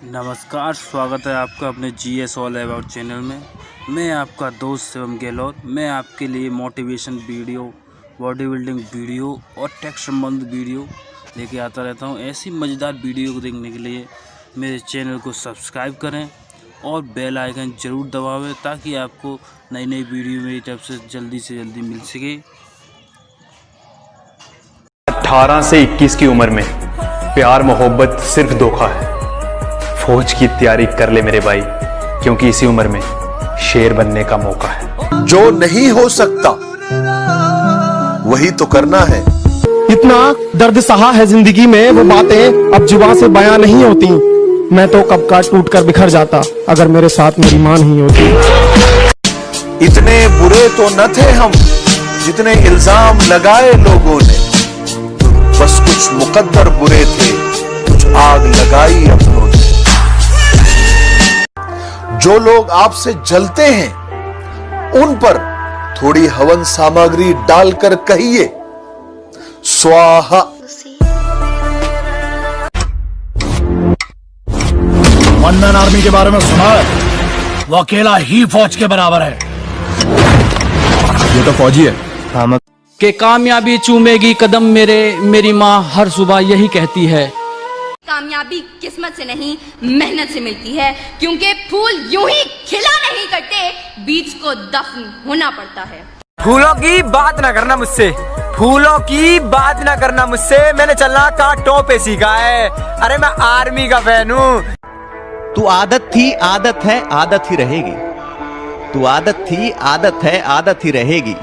नमस्कार, स्वागत है आपका अपने GS ऑल अबाउट चैनल में। मैं आपका दोस्त शिवम गहलोत। मैं आपके लिए motivation video, body building video और टेक संबंध वीडियो लेके आता रहता हूं। ऐसी मज़ेदार वीडियो को देखने के लिए मेरे चैनल को सब्सक्राइब करें और बेल आइकन ज़रूर दबावें ताकि आपको नई नई वीडियो मेरी तरफ से जल्दी मिल सके। 18 से 21 की उम्र में प्यार मोहब्बत सिर्फ धोखा है। फौज की तैयारी कर ले मेरे भाई, क्योंकि इसी उम्र में शेर बनने का मौका है। जो नहीं हो सकता वही तो करना है। इतना दर्द सहा है जिंदगी में, वो बातें अब जुबान से बयां नहीं होती। मैं तो कब का टूट कर बिखर जाता अगर मेरे साथ मेरी मां नहीं होती। इतने बुरे तो न थे हम जितने इल्जाम लगाए लोगों ने, बस कुछ मुकद्दर बुरे थे, कुछ आग लगाई अपनों ने। जो लोग आपसे जलते हैं उन पर थोड़ी हवन सामग्री डालकर कहिए स्वाहा। वंदन आर्मी के बारे में सुना है? वो अकेला ही फौज के बराबर है। ये तो फौजी है। कि कामयाबी चूमेगी कदम मेरे, मेरी माँ हर सुबह यही कहती है। कामयाबी किस्मत से नहीं मेहनत से मिलती है, क्योंकि फूल यूं ही खिला नहीं करते, बीज को दफन होना पड़ता है। फूलों की बात ना करना मुझसे, फूलों की बात ना करना मुझसे, मैंने चलना कांटों पे सीखा है। अरे मैं आर्मी का फैन हूँ। तू आदत थी, आदत है, आदत ही रहेगी। तू आदत थी, आदत है, आदत ही रहेगी।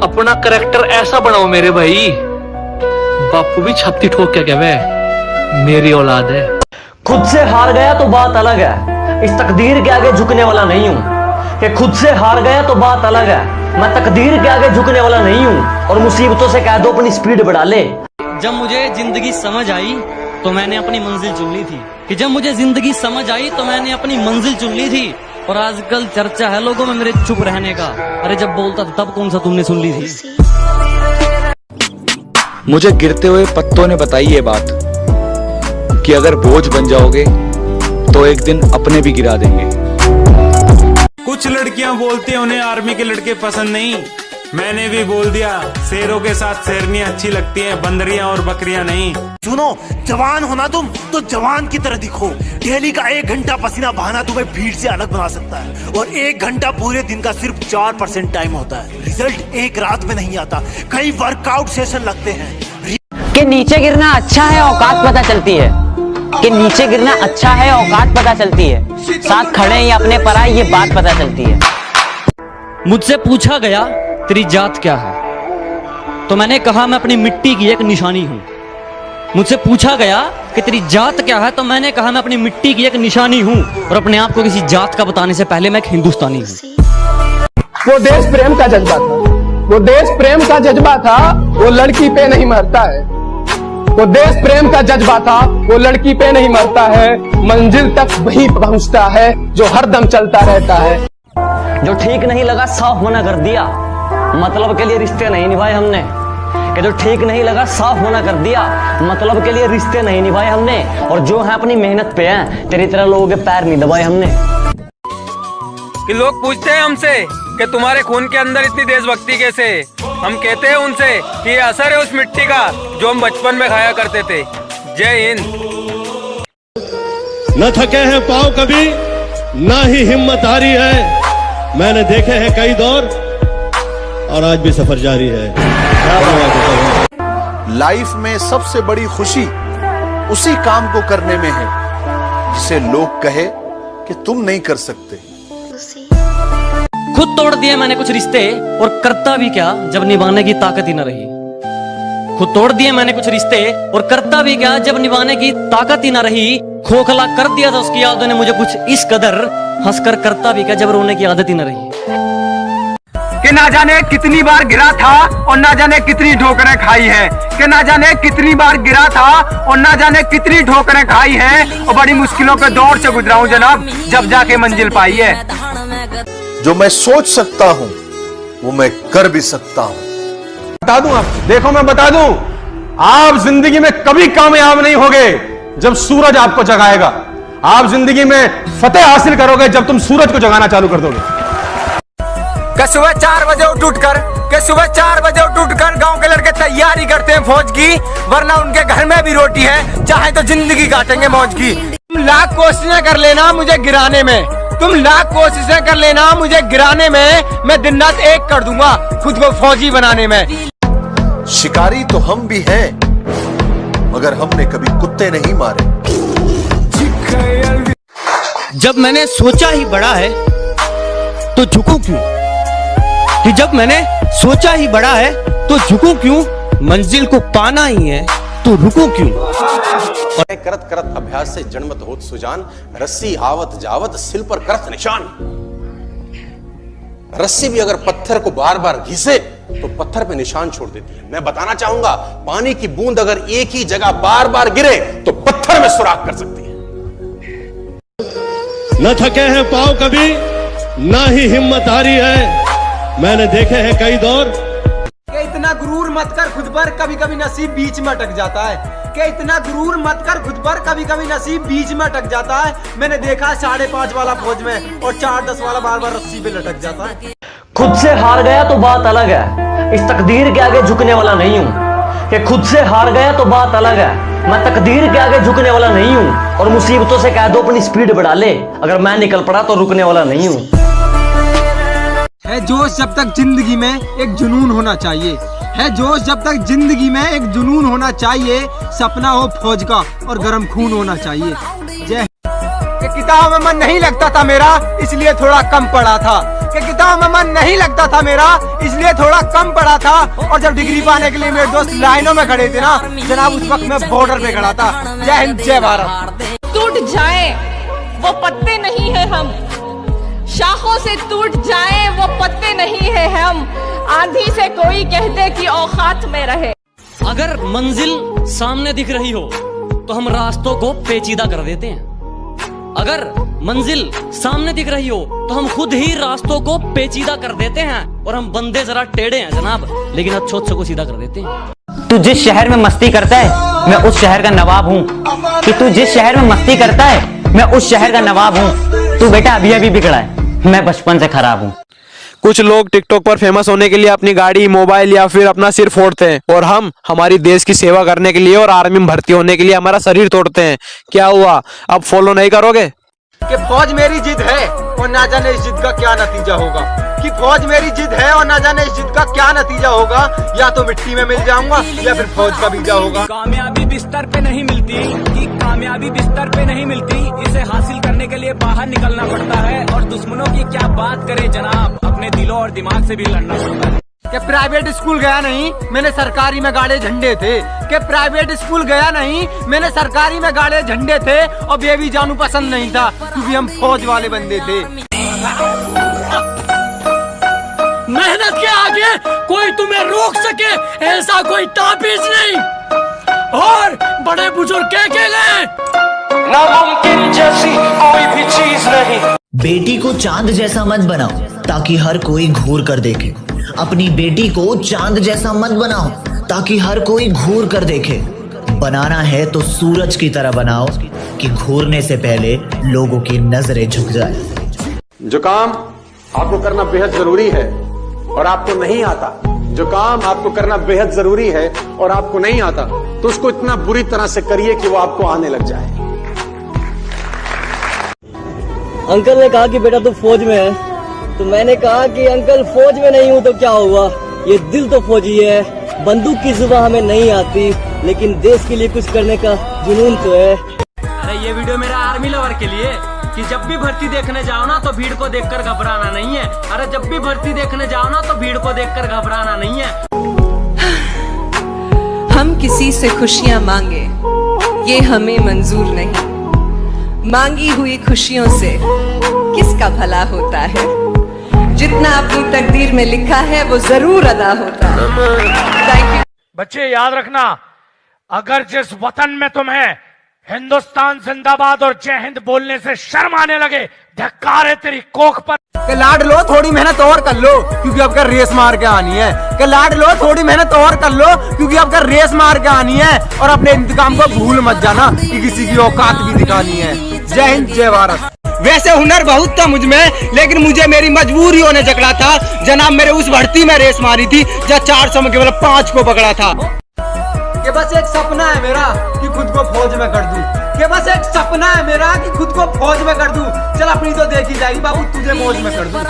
अपना करैक्टर ऐसा बनाओ मेरे भाई, बापू भी छत्ती ठोक के कहवे मेरी औलाद है। खुद से हार गया तो बात अलग है, इस तकदीर के आगे झुकने वाला नहीं हूँ। कि खुद से हार गया तो बात अलग है, मैं तकदीर के आगे झुकने वाला नहीं हूँ। और मुसीबतों से कह दो अपनी स्पीड बढ़ा ले। जब मुझे जिंदगी समझ आई तो मैंने अपनी मंजिल चुन ली थी। कि जब मुझे जिंदगी समझ आई तो मैंने अपनी मंजिल चुन ली थी। और आजकल चर्चा है लोगों में मेरे चुप रहने का। अरे जब बोलता था तब कौन सा तुमने सुन ली थी? मुझे गिरते हुए पत्तों ने बताई ये बात कि अगर बोझ बन जाओगे तो एक दिन अपने भी गिरा देंगे। कुछ लड़कियां बोलती हैं उन्हें आर्मी के लड़के पसंद नहीं। मैंने भी बोल दिया, शेरों के साथ शेरनियां अच्छी लगती हैं, बंदरियां और बकरियां नहीं। सुनो, जवान होना तुम तो जवान की तरह दिखो। डेली का 1 घंटा पसीना बहाना तुम्हें भीड़ से अलग बना सकता है, और 1 घंटा पूरे दिन का सिर्फ 4% टाइम होता है। रिजल्ट एक रात में नहीं आता, कई वर्कआउट सेशन लगते हैं। कि नीचे गिरना अच्छा है, औकात पता चलती है। कि नीचे गिरना अच्छा है, औकात पता चलती है। साथ खड़े या अपने पर आए, ये बात पता चलती है। मुझसे पूछा गया तेरी जात क्या है, तो मैंने कहा मैं अपनी मिट्टी की एक निशानी हूँ। मुझसे पूछा गया कि तेरी जात क्या है, तो मैंने कहा मैं अपनी मिट्टी की एक निशानी हूँ। और अपने आप को किसी जात का बताने से पहले मैं एक हिंदुस्तानी हूँ। वो देश प्रेम का जज्बा था, वो देश प्रेम का जज्बा था, वो लड़की पे नहीं मरता है। वो देश प्रेम का जज्बा था, वो लड़की पे नहीं मरता है। मंजिल तक वही पहुंचता है जो हरदम चलता रहता है। जो ठीक नहीं लगा साफ मना कर दिया, मतलब के लिए रिश्ते नहीं निभाए हमने। कि जो ठीक नहीं लगा साफ मना कर दिया, मतलब के लिए रिश्ते नहीं निभाए हमने। और जो है अपनी मेहनत पे हैं, तेरी तरह लोगों के पैर नहीं दबाए हमने। कि लोग पूछते हैं हमसे कि तुम्हारे खून के अंदर इतनी देशभक्ति कैसे? हम कहते हैं उनसे कि ये असर है उस मिट्टी का जो हम बचपन में खाया करते थे। जय हिंद। न थके हैं पांव कभी, ना ही हिम्मत हारी है। मैंने देखे हैं कई दौर और आज भी सफर जारी है। लाइफ में सबसे बड़ी खुशी उसी काम को करने में है जिसे लोग कहे कि तुम नहीं कर सकते। खुद तोड़ दिए मैंने कुछ रिश्ते, और करता भी क्या जब निभाने की ताकत ही न रही। खुद तोड़ दिए मैंने कुछ रिश्ते, और करता भी क्या जब निभाने की ताकत ही न रही। खोखला कर दिया था उसकी यादों ने मुझे कुछ इस कदर, हंसकर करता भी क्या जब रोने की आदत ही न रही। कि ना जाने कितनी बार गिरा था और ना जाने कितनी ठोकरें खाई है। कि ना जाने कितनी बार गिरा था और ना जाने कितनी ठोकरें खाई है। और बड़ी मुश्किलों के दौर से गुजरा हूं जनाब, जब जाके मंजिल पाई है। जो मैं सोच सकता हूं वो मैं कर भी सकता हूं। बता दूं आप, देखो मैं बता दूं, आप जिंदगी में कभी कामयाब नहीं होगे जब सूरज आपको जगाएगा। आप जिंदगी में फतेह हासिल करोगे जब तुम सूरज को जगाना चालू कर दोगे। सुबह 4 बजे उठ कर गांव के लड़के तैयारी करते हैं फौज की, वरना उनके घर में भी रोटी है, चाहे तो जिंदगी काटेंगे मौज की। तुम लाख कोशिशें कर लेना मुझे गिराने में, मैं दिन रात एक कर दूंगा खुद को फौजी बनाने में। शिकारी तो हम भी हैं, मगर हमने कभी कुत्ते नहीं मारे। जब मैंने सोचा ही बड़ा है तो झुकूं क्यों, कि जब मैंने सोचा ही बड़ा है तो झुकूं क्यों, मंजिल को पाना ही है तो रुकूं क्यों। करत करत अभ्यास से जन्मत होत सुजान, रस्सी आवत जावत सिल पर करत निशान। रस्सी भी अगर पत्थर को बार बार घिसे तो पत्थर पे निशान छोड़ देती है। मैं बताना चाहूंगा, पानी की बूंद अगर एक ही जगह बार बार गिरे तो पत्थर में सुराख कर सकती है। न थके हैं पांव कभी, ना ही हिम्मत हारी है, मैंने देखे हैं कई दौर। इतना गुरूर मत कर खुद पर, कभी कभी नसीब बीच में अटक जाता है। इतना गुरूर मत कर खुद पर, कभी कभी नसीब बीच में अटक जाता है। मैंने देखा 5.5 वाला फौज में और 4-10 वाला बार बार रस्सी पे लटक जाता है। खुद से हार गया तो बात अलग है, इस तकदीर के आगे झुकने वाला नहीं हूँ। कि खुद से हार गया तो बात अलग है, मैं तकदीर के आगे झुकने वाला नहीं हूँ। और मुसीबतों से कह दो अपनी स्पीड बढ़ा ले, अगर मैं निकल पड़ा तो रुकने वाला नहीं हूँ। है जोश जब तक जिंदगी में एक जुनून होना चाहिए, है जोश जब तक जिंदगी में एक जुनून होना चाहिए। सपना हो फौज का और गर्म खून होना चाहिए। जय। किताब में मन नहीं लगता था मेरा, इसलिए थोड़ा कम पढ़ा था। किताब में मन नहीं लगता था मेरा, इसलिए थोड़ा कम पढ़ा था। और जब डिग्री पाने के लिए मेरे दोस्त लाइनों में खड़े थे ना जनाब, उस वक्त मैं बॉर्डर पे खड़ा था। जय हिंद, जय भारत। टूट जाए वो पत्ते नहीं है हम, शाखों से टूट जाए वो पत्ते नहीं है हम, आंधी से कोई कह दे कि औकात में रहे। अगर मंजिल सामने दिख रही हो तो हम रास्तों को पेचीदा कर देते हैं। अगर मंजिल सामने दिख रही हो तो हम खुद ही रास्तों को पेचीदा कर देते हैं। और हम बंदे जरा टेढ़े हैं जनाब, लेकिन अच्छों को सीधा कर देते हैं। तू जिस शहर में मस्ती करता है मैं उस शहर का नवाब हूँ, कि तू जिस शहर में मस्ती करता है मैं उस शहर का नवाब हूँ। तू बेटा अभी अभी बिगड़ा है, मैं बचपन से खराब हूँ। कुछ लोग टिकटॉक पर फेमस होने के लिए अपनी गाड़ी, मोबाइल या फिर अपना सिर फोड़ते हैं, और हम हमारी देश की सेवा करने के लिए और आर्मी में भर्ती होने के लिए हमारा शरीर तोड़ते हैं। क्या हुआ, अब फॉलो नहीं करोगे? कि फौज मेरी जिद है और ना जाने इस जिद का क्या नतीजा होगा, कि फौज मेरी जिद है और ना जाने इस जिद का क्या नतीजा होगा। या तो मिट्टी में मिल जाऊंगा या फिर फौज का बीजा होगा। कामयाबी बिस्तर पे नहीं मिलती, कि कामयाबी बिस्तर पे नहीं मिलती, इसे हासिल करने के लिए बाहर निकलना पड़ता है। और दुश्मनों की क्या बात करें जनाब, अपने दिलों और दिमाग से भी लड़ना पड़ता है। कि प्राइवेट स्कूल गया नहीं, मैंने सरकारी में गाड़े झंडे थे। कि प्राइवेट स्कूल गया नहीं, मैंने सरकारी में गाड़े झंडे थे। और बेबी जानू पसंद नहीं था क्योंकि हम फौज वाले बंदे थे। मेहनत के आगे कोई तुम्हें रोक सके ऐसा कोई ताबीज नहीं, और बड़े बुजुर्ग कह के गए नामुमकिन जैसी कोई भी चीज नहीं। बेटी को चांद जैसा मत बनाओ ताकि हर कोई घूर कर देखे, अपनी बेटी को चांद जैसा मत बनाओ ताकि हर कोई घूर कर देखे। बनाना है तो सूरज की तरह बनाओ कि घूरने से पहले लोगों की नजरें झुक जाए। जो काम आपको करना बेहद जरूरी है और आपको नहीं आता, जो काम आपको करना बेहद जरूरी है और आपको नहीं आता, तो उसको इतना बुरी तरह से करिए कि वो आपको आने लग जाए। अंकल ने कहा कि बेटा तू फौज में है, तो मैंने कहा कि अंकल फौज में नहीं हूँ तो क्या हुआ, ये दिल तो फौजी है। बंदूक की जुबान हमें नहीं आती, लेकिन देश के लिए कुछ करने का जुनून तो है। अरे ये वीडियो मेरा आर्मी लवर के लिए, कि जब भी भर्ती देखने जाओ ना तो भीड़ को देखकर घबराना नहीं है। अरे जब भी भर्ती देखने जाओ ना तो भीड़ को देखकर घबराना नहीं है। हम किसी से खुशियां मांगे ये हमें मंजूर नहीं, मांगी हुई खुशियों से किसका भला होता है। जितना अपनी तकदीर में लिखा है वो जरूर अदा होता है। बच्चे याद रखना, अगर जिस वतन में तुम्हें हिंदुस्तान जिंदाबाद और जय हिंद बोलने से शर्म आने लगे, धिक्कार है तेरी कोख पर। के लाड लो, थोड़ी मेहनत और कर लो क्योंकि आपका रेस मार के आनी है। के लाड लो, थोड़ी मेहनत और कर लो क्योंकि आपका रेस मार के आनी है। और अपने इंतकाम को भूल मत जाना कि किसी की औकात भी दिखानी है। जय हिंद जय भारत। वैसे हुनर बहुत था मुझ में, लेकिन मुझे मेरी मजबूरियों ने जकड़ा था। जनाब मेरे उस भर्ती में रेस मारी थी जब 400 में केवल 5 को पकड़ा था। कि बस एक सपना है मेरा कि खुद को फौज में कर दूं। कि बस एक सपना है मेरा कि खुद को फौज में कर दूं। चल अपनी तो देखी जाएगी बाबू, तुझे फौज में कर दूं।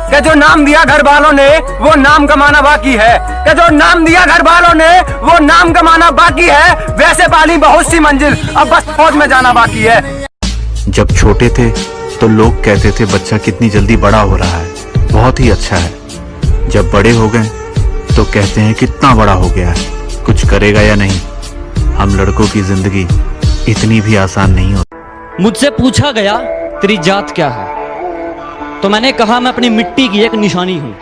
कि जो नाम दिया घर वालों ने वो नाम कमाना बाकी है। कि जो नाम दिया घर वालों ने वो नाम कमाना बाकी है। वैसे पाली बहुत सी मंजिल, अब बस फौज में जाना बाकी है। जब छोटे थे तो लोग कहते थे बच्चा कितनी जल्दी बड़ा हो रहा है, बहुत ही अच्छा है। जब बड़े हो गए तो कहते हैं कितना बड़ा हो गया है, कुछ करेगा या नहीं। हम लड़कों की जिंदगी इतनी भी आसान नहीं होती। मुझसे पूछा गया तेरी जात क्या है, तो मैंने कहा मैं अपनी मिट्टी की एक निशानी हूं।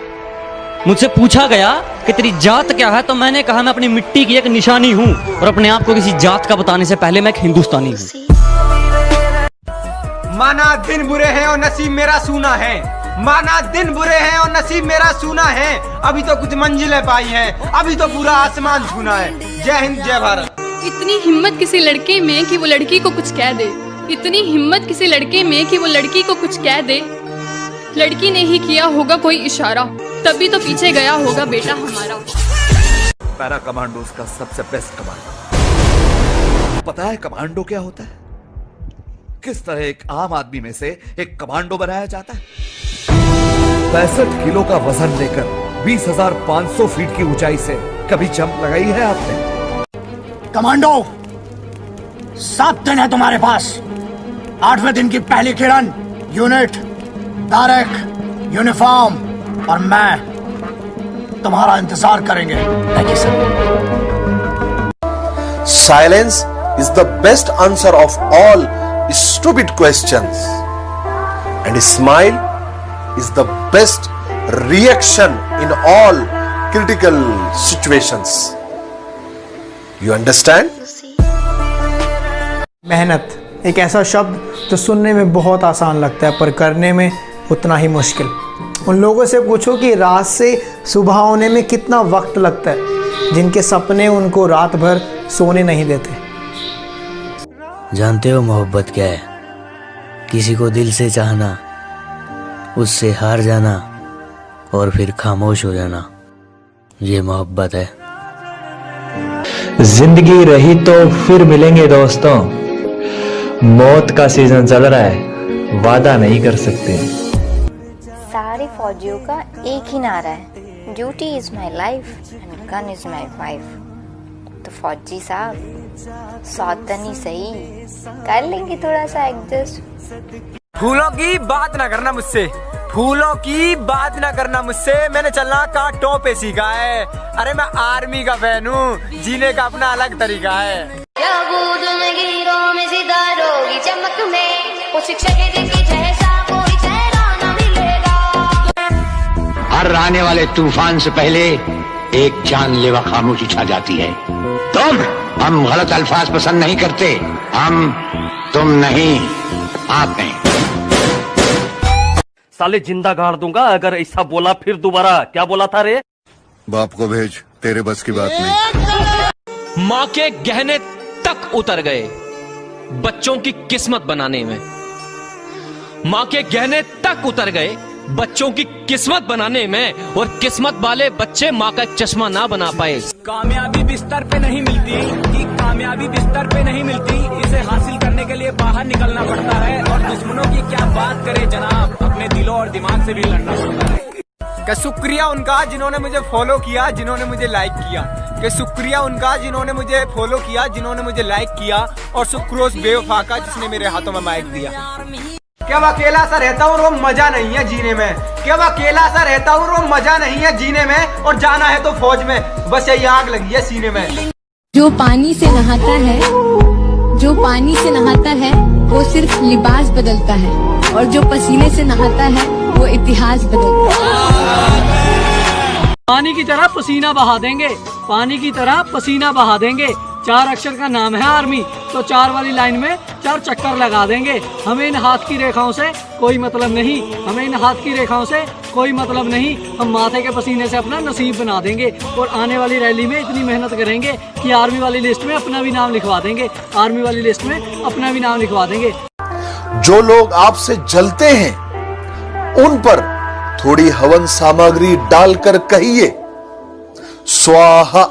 मुझसे पूछा गया कि तेरी जात क्या है, तो मैंने कहा मैं अपनी मिट्टी की एक निशानी हूं। और अपने आप को किसी जात का बताने से पहले मैं एक हिंदुस्तानी हूं। माना दिन बुरे हैं और नसीब मेरा सूना है। माना दिन बुरे हैं और नसीब मेरा सूना है। अभी तो कुछ मंजिलें पाई हैं, अभी तो पूरा आसमान छूना है। जय हिंद जय भारत। इतनी हिम्मत किसी लड़के में कि वो लड़की को कुछ कह दे। इतनी हिम्मत किसी लड़के में कि वो लड़की को कुछ कह दे। लड़की ने ही किया होगा कोई इशारा, तभी तो पीछे गया होगा बेटा हमारा। पैरा कमांडोज का सबसे बेस्ट कमांडो। पता है कमांडो क्या होता है? किस तरह एक आम आदमी में से एक कमांडो बनाया जाता है? 65 किलो का वजन लेकर 20,500 फीट की ऊंचाई से कभी जंप लगाई है आपने? कमांडो 7 दिन है तुम्हारे पास। 8वें दिन की पहली किरण, यूनिट, तारक, यूनिफॉर्म और मैं तुम्हारा इंतजार करेंगे। Thank you sir. Silence is the best answer of all stupid questions, and a smile is the best reaction in all critical situations. You understand? मेहनत एक ऐसा शब्द जो सुनने में बहुत आसान लगता है पर करने में उतना ही मुश्किल। उन लोगों से पूछो कि रात से सुबह होने में कितना वक्त लगता है, जिनके सपने उनको रात भर सोने नहीं देते। जानते हो मोहब्बत क्या है? किसी को दिल से चाहना, उससे हार जाना और फिर खामोश हो जाना, ये मोहब्बत है। जिंदगी रही तो फिर मिलेंगे दोस्तों, मौत का सीजन चल रहा है, वादा नहीं कर सकते। सारे फौजियों का एक ही नारा है, duty is my life and gun is my wife. तो फौजी साहब सौतनी सही, कर लेंगे थोड़ा सा एडजस्ट। फूलों की बात ना करना मुझसे, फूलों की बात ना करना मुझसे। मैंने चलना कांटों पे सीखा है। अरे मैं आर्मी का फैन हूँ, जीने का अपना अलग तरीका है। में सितारों की चमक में, वो शिक्षक के जैसा कोई चेहरा न मिलेगा। हर आने वाले तूफान से पहले एक जानलेवा खामोशी छा जाती है। हम गलत अल्फाज पसंद नहीं करते, हम तुम नहीं आप नहीं। साले जिंदा गाड़ दूंगा अगर ऐसा बोला फिर दोबारा। क्या बोला था रे? बाप को भेज, तेरे बस की बात नहीं। माँ के गहने तक उतर गए बच्चों की किस्मत बनाने में। माँ के गहने तक उतर गए बच्चों की किस्मत बनाने में, और किस्मत वाले बच्चे माँ का चश्मा ना बना पाए। कामयाबी बिस्तर पे नहीं मिलती, कि कामयाबी बिस्तर पे नहीं मिलती, इसे हासिल करने के लिए बाहर निकलना पड़ता है। और दुश्मनों की क्या बात करें जनाब, अपने दिलों और दिमाग से भी लड़ना पड़ता है। कि शुक्रिया उनका जिन्होंने मुझे फॉलो किया, जिन्होंने मुझे लाइक किया। कि शुक्रिया उनका जिन्होंने मुझे फॉलो किया, जिन्होंने मुझे लाइक किया। और सुक्रोज बेवफा का जिसने मेरे हाथों में माइक दिया। क्या अकेला सा रहता हूँ वो मजा नहीं है जीने में। क्या अकेला सा रहता हूँ वो मजा नहीं है जीने में। और जाना है तो फौज में, बस यही आग लगी है सीने में। जो पानी से नहाता है, जो पानी से नहाता है वो सिर्फ लिबास बदलता है, और जो पसीने से नहाता है वो इतिहास बदलता है। पानी की तरह पसीना बहा देंगे, पानी की तरह पसीना बहा देंगे। 4 अक्षर का नाम है आर्मी, तो 4 वाली लाइन में 4 चक्कर लगा देंगे। हमें इन हाथ की रेखाओं से कोई मतलब नहीं, हमें इन हाथ की रेखाओं से कोई मतलब नहीं। हम माथे के पसीने से अपना नसीब बना देंगे, और आने वाली रैली में इतनी मेहनत करेंगे कि आर्मी वाली लिस्ट में अपना भी नाम लिखवा देंगे, आर्मी वाली लिस्ट में अपना भी नाम लिखवा देंगे। जो लोग आपसे जलते हैं उन पर थोड़ी हवन सामग्री डालकर कहिए स्वाहा।